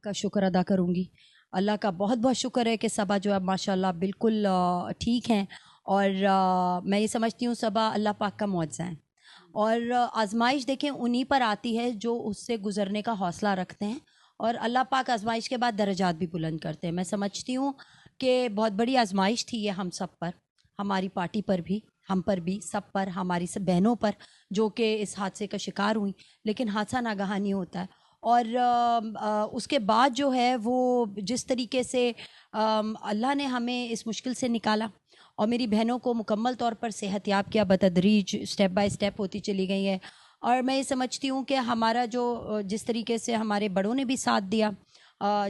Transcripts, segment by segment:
کا شکر ادا کروں گی. اللہ کا بہت بہت شکر ہے کہ صبا جو ہے ماشاءاللہ بالکل ٹھیک ہیں. اور میں یہ سمجھتی ہوں صبا اللہ پاک کا معجزہ ہے. اور آزمائش دیکھیں انہی پر آتی ہے جو اس سے گزرنے کا حوصلہ رکھتے ہیں, اور اللہ پاک آزمائش کے بعد درجات بھی بلند کرتے ہیں. میں سمجھتی ہوں کہ بہت بڑی آزمائش تھی یہ ہم سب پر, ہماری پارٹی پر بھی, ہم پر بھی, سب پر, ہماری سب بہنوں پر جو کہ اس حادثے کا شکار ہوئیں. لیکن حادثہ ناگہانی ہوتا ہے, اور اس کے بعد جو ہے وہ جس طریقے سے اللہ نے ہمیں اس مشکل سے نکالا اور میری بہنوں کو مکمل طور پر صحت یاب کیا, بتدریج اسٹیپ بائی اسٹیپ ہوتی چلی گئی ہے. اور میں یہ سمجھتی ہوں کہ ہمارا جو جس طریقے سے ہمارے بڑوں نے بھی ساتھ دیا,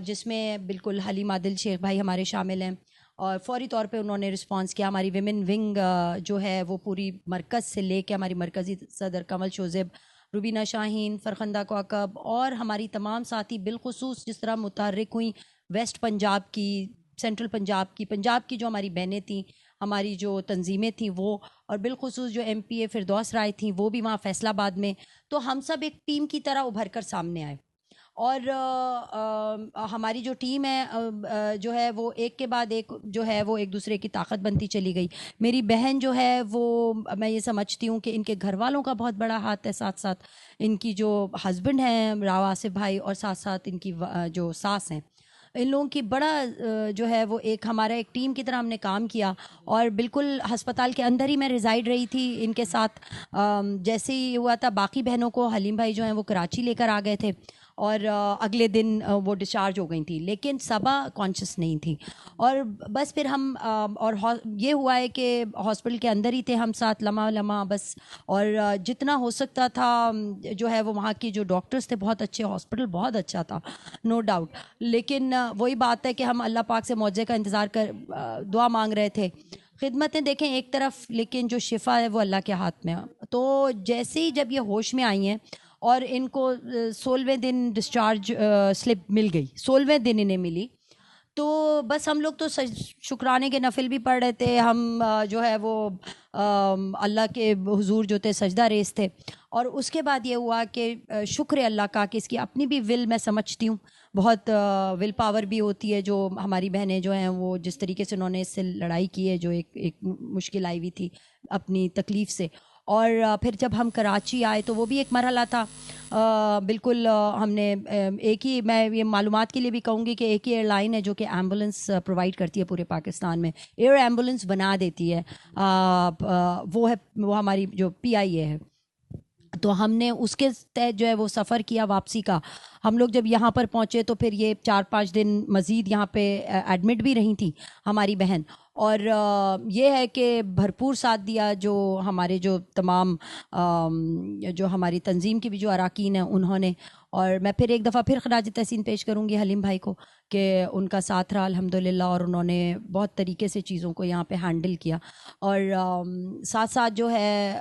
جس میں بالکل حلیم عادل شیخ بھائی ہمارے شامل ہیں, اور فوری طور پہ انہوں نے رسپانس کیا. ہماری ویمن ونگ جو ہے وہ پوری مرکز سے لے کے ہماری مرکزی صدر کمل شوزب, روبینہ شاہین, فرخندہ کوکب, اور ہماری تمام ساتھی بالخصوص جس طرح متحرک ہوئیں ویسٹ پنجاب کی, سینٹرل پنجاب کی جو ہماری بہنیں تھیں, ہماری جو تنظیمیں تھیں وہ, اور بالخصوص جو ایم پی اے فردوس رائے تھیں وہ بھی وہاں فیصل آباد میں. تو ہم سب ایک ٹیم کی طرح ابھر کر سامنے آئے, اور ہماری جو ٹیم ہے جو ہے وہ ایک کے بعد ایک جو ہے وہ ایک دوسرے کی طاقت بنتی چلی گئی. میری بہن جو ہے وہ میں یہ سمجھتی ہوں کہ ان کے گھر والوں کا بہت بڑا ہاتھ ہے, ساتھ ساتھ ان کی جو ہسبینڈ ہیں راو آصف بھائی, اور ساتھ ساتھ ان کی جو ساس ہیں, ان لوگوں کی بڑا جو ہے وہ ایک ہمارا ایک ٹیم کی طرح ہم نے کام کیا. اور بالکل ہسپتال کے اندر ہی میں ریزائڈ رہی تھی ان کے ساتھ. جیسے ہی ہوا تھا باقی بہنوں کو حلیم بھائی جو ہیں وہ کراچی لے کر آ گئے تھے, اور اگلے دن وہ ڈسچارج ہو گئی تھیں, لیکن صبا کانشیس نہیں تھی. اور بس پھر ہم اور یہ ہوا ہے کہ ہاسپٹل کے اندر ہی تھے ہم ساتھ لمحہ لمحہ بس, اور جتنا ہو سکتا تھا جو ہے وہ وہاں کی جو ڈاکٹرز تھے بہت اچھے, ہاسپٹل بہت اچھا تھا نو ڈاؤٹ, لیکن وہی بات ہے کہ ہم اللہ پاک سے معجزے کا انتظار کر دعا مانگ رہے تھے. خدمتیں دیکھیں ایک طرف, لیکن جو شفا ہے وہ اللہ کے ہاتھ میں. تو جیسے ہی جب یہ ہوش میں آئی ہیں اور ان کو 16ویں دن ڈسچارج سلپ مل گئی, 16ویں دن انہیں ملی, تو بس ہم لوگ تو شکرانے کے نفل بھی پڑھ رہے تھے. ہم جو ہے وہ اللہ کے حضور جو تھے سجدہ ریز تھے. اور اس کے بعد یہ ہوا کہ شکر ہے اللہ کا کہ اس کی اپنی بھی ول میں سمجھتی ہوں بہت ول پاور بھی ہوتی ہے. جو ہماری بہنیں جو ہیں وہ جس طریقے سے انہوں نے اس سے لڑائی کی ہے, جو ایک مشکل آئی ہوئی تھی اپنی تکلیف سے. اور پھر جب ہم کراچی آئے تو وہ بھی ایک مرحلہ تھا. بالکل ہم نے ایک ہی, میں یہ معلومات کے لیے بھی کہوں گی کہ ایک ہی ایئر لائن ہے جو کہ ایمبولنس پرووائڈ کرتی ہے پورے پاکستان میں, ایئر ایمبولنس بنا دیتی ہے, وہ ہماری جو پی آئی اے ہے. تو ہم نے اس کے تحت جو ہے وہ سفر کیا واپسی کا. ہم لوگ جب یہاں پر پہنچے تو پھر یہ 4-5 دن مزید یہاں پہ ایڈمٹ بھی رہی تھیں ہماری بہن. اور یہ ہے کہ بھرپور ساتھ دیا جو ہمارے جو تمام جو ہماری تنظیم کی بھی جو اراکین ہیں انہوں نے. اور میں پھر ایک دفعہ پھر خراج تحسین پیش کروں گی حلیم بھائی کو کہ ان کا ساتھ رہا الحمدللہ, اور انہوں نے بہت طریقے سے چیزوں کو یہاں پہ ہینڈل کیا. اور ساتھ ساتھ جو ہے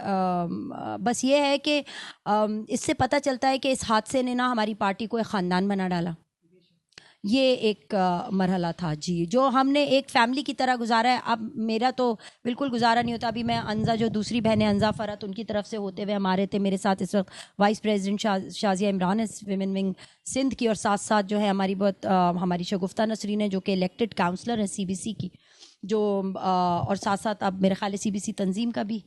بس یہ ہے کہ اس سے پتہ چلتا ہے کہ اس حادثے نے نا ہماری پارٹی کو ایک خاندان بنا ڈالا. یہ ایک مرحلہ تھا جی, جو ہم نے ایک فیملی کی طرح گزارا ہے. اب میرا تو بالکل گزارا نہیں ہوتا. ابھی میں انزا جو دوسری بہنیں انزا فرحت, ان کی طرف سے ہوتے ہوئے ہمارے تھے میرے ساتھ اس وقت وائس پریزیڈنٹ شازیہ عمران ہے ویمن ونگ سندھ کی, اور ساتھ ساتھ جو ہے ہماری بہت ہماری شگفتہ نسرین ہے جو کہ الیکٹڈ کاؤنسلر ہے سی بی سی کی, جو اور ساتھ ساتھ اب میرے خیال سی بی سی تنظیم کا بھی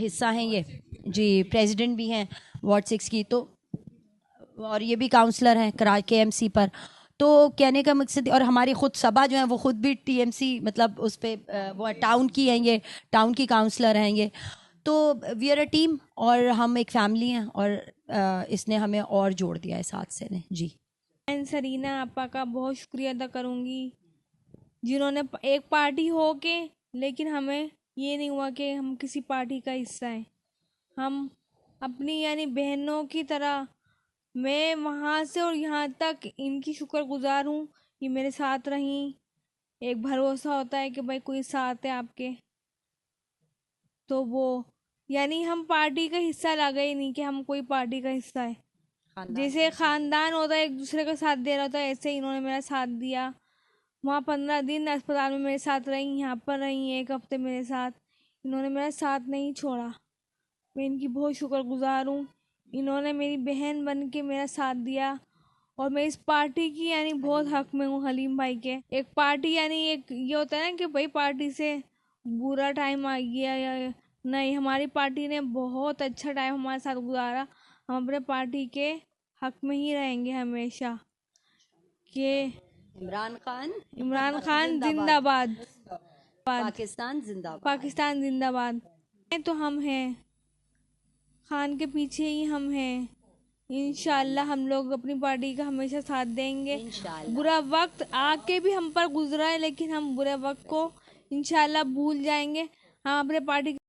حصہ ہیں یہ جی, پریزیڈنٹ بھی ہیں وارڈ 6 کی, تو اور یہ بھی کاؤنسلر ہیں کے ایم سی پر. تو کہنے کا مقصد, اور ہماری خود صبا جو ہیں وہ خود بھی ٹی ایم سی مطلب اس پہ وہ ٹاؤن کی ہیں, یہ ٹاؤن کی کاؤنسلر ہیں یہ. تو وی آر اے ٹیم, اور ہم ایک فیملی ہیں, اور اس نے ہمیں اور جوڑ دیا اس حادثے نے جی. میں سرینہ آپا کا بہت شکریہ ادا کروں گی جنہوں نے ایک پارٹی ہو کے, لیکن ہمیں یہ نہیں ہوا کہ ہم کسی پارٹی کا حصہ ہیں. ہم اپنی یعنی بہنوں کی طرح, میں وہاں سے اور یہاں تک ان کی شکر گزار ہوں. یہ میرے ساتھ رہیں. ایک بھروسہ ہوتا ہے کہ بھائی کوئی ساتھ ہے آپ کے, تو وہ یعنی ہم پارٹی کا حصہ لگا ہی نہیں کہ ہم کوئی پارٹی کا حصہ ہے. جیسے خاندان ہوتا ہے ایک دوسرے کا ساتھ دے رہا ہوتا ہے, ایسے انہوں نے میرا ساتھ دیا. وہاں 15 دن اسپتال میں میرے ساتھ رہیں, یہاں پر رہیں 1 ہفتے میرے ساتھ. انہوں نے میرا ساتھ نہیں چھوڑا. میں ان کی بہت شکر گزار ہوں. انہوں نے میری بہن بن کے میرا ساتھ دیا, اور میں اس پارٹی کی یعنی بہت حق میں ہوں حلیم بھائی کے. ایک پارٹی یعنی ایک یہ ہوتا ہے نا کہ بھائی پارٹی سے برا ٹائم آ گیا یا نہیں, ہماری پارٹی نے بہت اچھا ٹائم ہمارے ساتھ گزارا. ہم اپنے پارٹی کے حق میں ہی رہیں گے ہمیشہ کہ عمران خان زندہ باد, پاکستان زندہ باد. پاکستان زندہ باد. تو ہم ہیں, خان کے پیچھے ہی ہم ہیں. انشاءاللہ ہم لوگ اپنی پارٹی کا ہمیشہ ساتھ دیں گے. انشاءاللہ. برا وقت آ کے بھی ہم پر گزرا ہے لیکن ہم برے وقت کو انشاءاللہ بھول جائیں گے. ہم اپنے پارٹی